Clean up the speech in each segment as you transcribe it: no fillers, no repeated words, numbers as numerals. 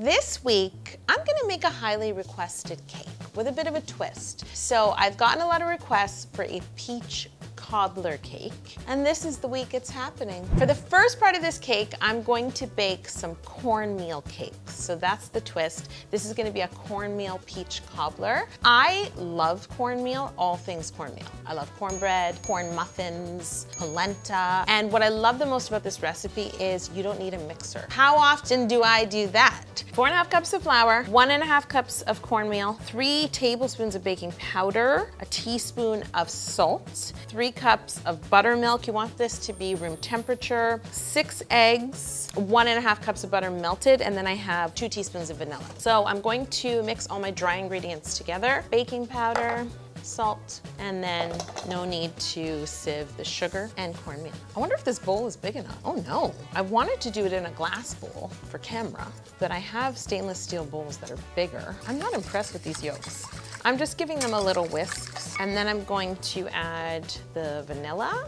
This week, I'm gonna make a highly requested cake with a bit of a twist. So I've gotten a lot of requests for a peach cobbler cake, and this is the week it's happening. For the first part of this cake, I'm going to bake some cornmeal cakes. So that's the twist. This is gonna be a cornmeal peach cobbler. I love cornmeal, all things cornmeal. I love cornbread, corn muffins, polenta, and what I love the most about this recipe is you don't need a mixer. How often do I do that? 4.5 cups of flour, 1.5 cups of cornmeal, 3 tablespoons of baking powder, a teaspoon of salt, 3 cups of buttermilk. You want this to be room temperature, 6 eggs, 1.5 cups of butter melted, and then I have 2 teaspoons of vanilla. So I'm going to mix all my dry ingredients together. Baking powder, salt, and then no need to sieve the sugar and cornmeal. I wonder if this bowl is big enough. Oh no, I wanted to do it in a glass bowl for camera, but I have stainless steel bowls that are bigger. I'm not impressed with these yolks. I'm just giving them a little whisk, and then I'm going to add the vanilla.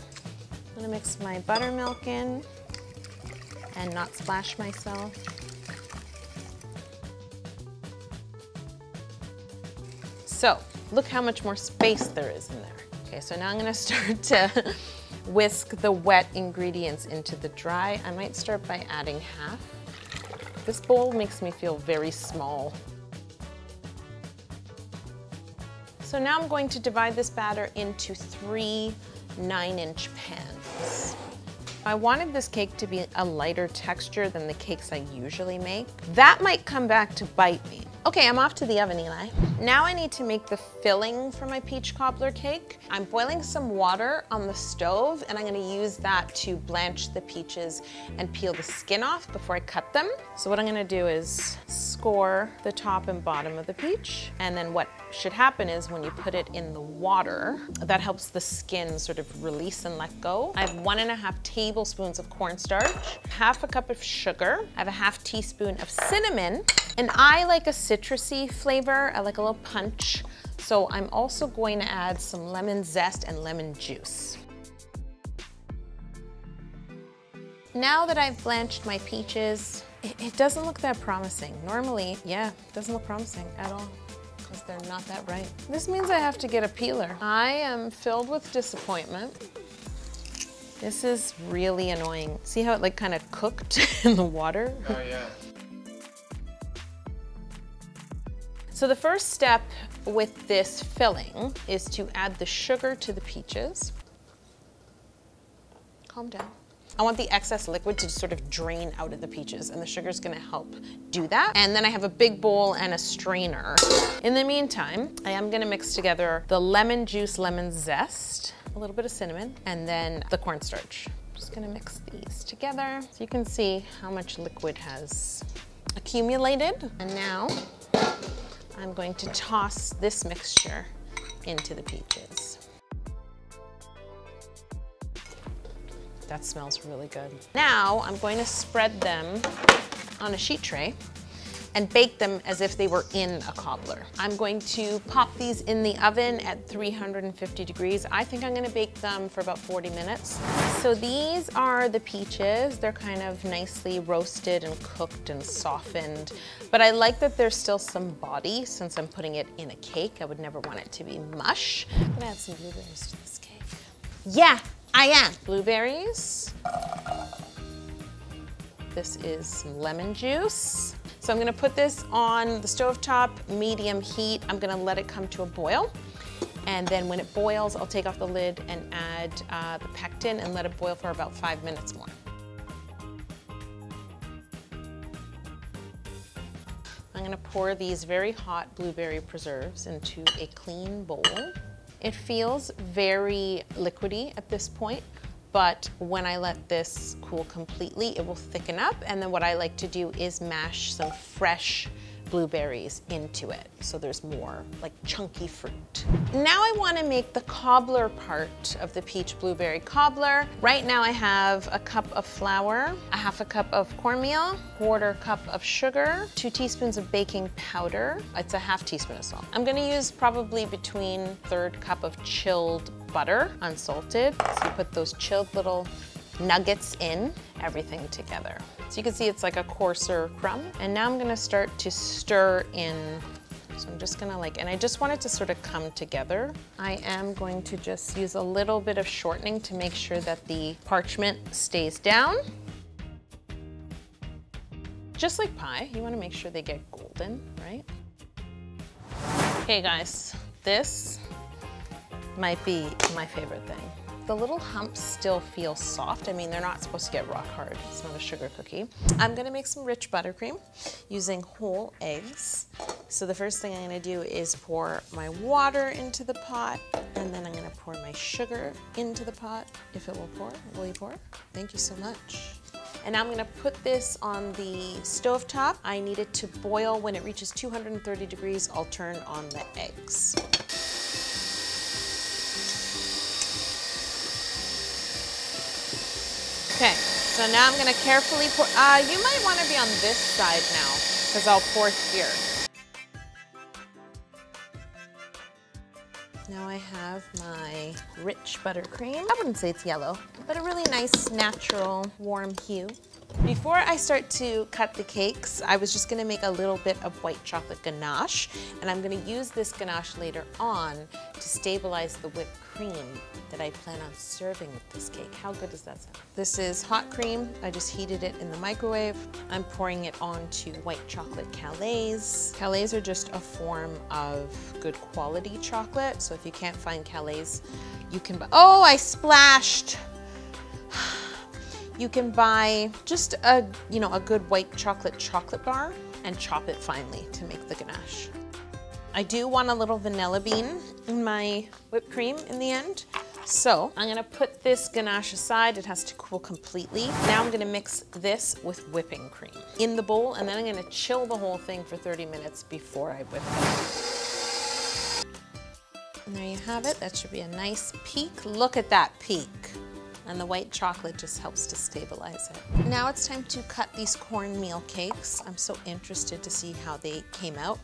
I'm gonna mix my buttermilk in and not splash myself. So, look how much more space there is in there. Okay, so now I'm gonna start to whisk the wet ingredients into the dry. I might start by adding half. This bowl makes me feel very small. So now I'm going to divide this batter into 3 9-inch pans. I wanted this cake to be a lighter texture than the cakes I usually make. That might come back to bite me. Okay, I'm off to the oven, Eli. Now I need to make the filling for my peach cobbler cake. I'm boiling some water on the stove, and I'm gonna use that to blanch the peaches and peel the skin off before I cut them. So what I'm gonna do is score the top and bottom of the peach, and then what should happen is when you put it in the water, that helps the skin sort of release and let go. I have 1.5 tablespoons of cornstarch, 1/2 cup of sugar, I have 1/2 teaspoon of cinnamon, and I like a citrusy flavor. I like a little punch. So I'm also going to add some lemon zest and lemon juice. Now that I've blanched my peaches, it doesn't look that promising. Normally, yeah, it doesn't look promising at all because they're not that ripe. This means I have to get a peeler. I am filled with disappointment. This is really annoying. See how it like kind of cooked in the water? Oh yeah. So the first step with this filling is to add the sugar to the peaches. Calm down. I want the excess liquid to sort of drain out of the peaches, and the sugar is gonna help do that. And then I have a big bowl and a strainer. In the meantime, I am gonna mix together the lemon juice, lemon zest, a little bit of cinnamon, and then the cornstarch. Just gonna mix these together so you can see how much liquid has accumulated. And now, I'm going to toss this mixture into the peaches. That smells really good. Now I'm going to spread them on a sheet tray and bake them as if they were in a cobbler. I'm going to pop these in the oven at 350 degrees. I think I'm gonna bake them for about 40 minutes. So these are the peaches. They're kind of nicely roasted and cooked and softened, but I like that there's still some body since I'm putting it in a cake. I would never want it to be mush. I'm gonna add some blueberries to this cake. Yeah, I am. Blueberries. This is some lemon juice. So I'm gonna put this on the stovetop, medium heat. I'm gonna let it come to a boil. And then when it boils, I'll take off the lid and add the pectin and let it boil for about 5 minutes more. I'm gonna pour these very hot blueberry preserves into a clean bowl. It feels very liquidy at this point, but when I let this cool completely, it will thicken up. And then what I like to do is mash some fresh blueberries into it, so there's more like chunky fruit. Now I want to make the cobbler part of the peach blueberry cobbler. Right now I have a cup of flour, 1/2 cup of cornmeal, 1/4 cup of sugar, 2 teaspoons of baking powder. It's a 1/2 teaspoon of salt. I'm going to use probably between 1/3 cup of chilled butter, unsalted. So you put those chilled little nuggets in everything together. So you can see it's like a coarser crumb. And now I'm gonna start to stir in. So I'm just gonna and I just want it to sort of come together. I am going to just use a little bit of shortening to make sure that the parchment stays down. Just like pie, you wanna make sure they get golden, right? Okay guys, this might be my favorite thing. The little humps still feel soft. I mean, they're not supposed to get rock hard. It's not a sugar cookie. I'm gonna make some rich buttercream using whole eggs. So the first thing I'm gonna do is pour my water into the pot, and then I'm gonna pour my sugar into the pot. If it will pour, will you pour? Thank you so much. And now I'm gonna put this on the stove top. I need it to boil. When it reaches 230 degrees, I'll turn on the eggs. Okay, so now I'm gonna carefully pour, you might wanna be on this side now, because I'll pour here. Now I have my rich buttercream. I wouldn't say it's yellow, but a really nice, natural, warm hue. Before I start to cut the cakes, I was just gonna make a little bit of white chocolate ganache, and I'm gonna use this ganache later on to stabilize the whipped cream that I plan on serving with this cake. How good does that sound? This is hot cream. I just heated it in the microwave. I'm pouring it onto white chocolate Calais. Calais are just a form of good quality chocolate, so if you can't find Calais, you can buy, oh, I splashed. You can buy just a good white chocolate bar and chop it finely to make the ganache. I do want a little vanilla bean in my whipped cream in the end. So I'm gonna put this ganache aside. It has to cool completely. Now I'm gonna mix this with whipping cream in the bowl, and then I'm gonna chill the whole thing for 30 minutes before I whip it. And there you have it. That should be a nice peak. Look at that peak. And the white chocolate just helps to stabilize it. Now it's time to cut these cornmeal cakes. I'm so interested to see how they came out.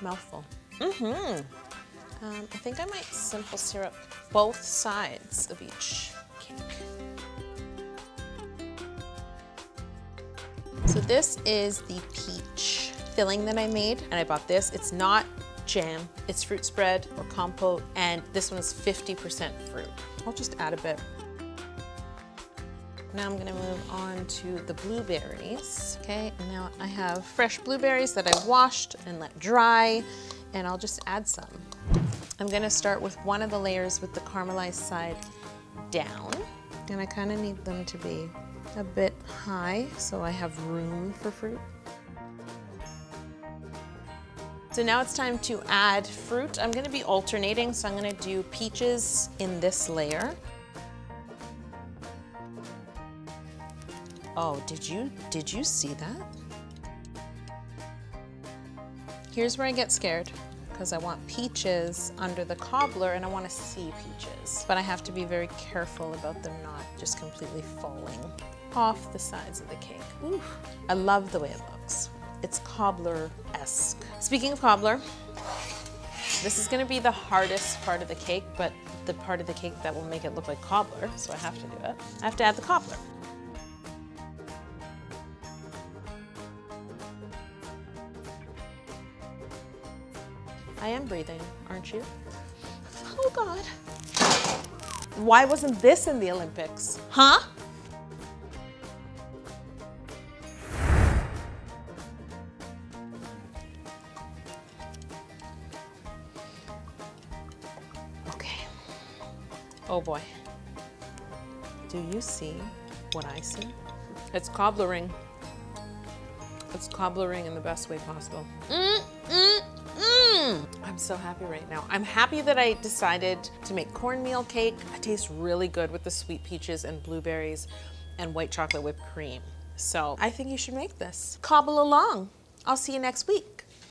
Mouthful. I think I might simple syrup both sides of each cake. So this is the peach filling that I made, and I bought this. It's not jam, it's fruit spread or compote, and this one is 50% fruit. I'll just add a bit. Now I'm gonna move on to the blueberries. Okay, now I have fresh blueberries that I washed and let dry, and I'll just add some. I'm gonna start with one of the layers with the caramelized side down, and I kind of need them to be a bit high so I have room for fruit. So now it's time to add fruit. I'm gonna be alternating, so I'm gonna do peaches in this layer. Oh, did you see that? Here's where I get scared, because I want peaches under the cobbler and I want to see peaches. But I have to be very careful about them not just completely falling off the sides of the cake. Ooh, I love the way it looks. It's cobbler-esque. Speaking of cobbler, this is gonna be the hardest part of the cake, but the part of the cake that will make it look like cobbler, so I have to do it. I have to add the cobbler. I am breathing, aren't you? Oh God. Why wasn't this in the Olympics? Huh? Okay. Oh boy. Do you see what I see? It's cobblering. It's cobblering in the best way possible. I'm so happy right now. I'm happy that I decided to make cornmeal cake. It tastes really good with the sweet peaches and blueberries and white chocolate whipped cream. So I think you should make this. Cobble along. I'll see you next week.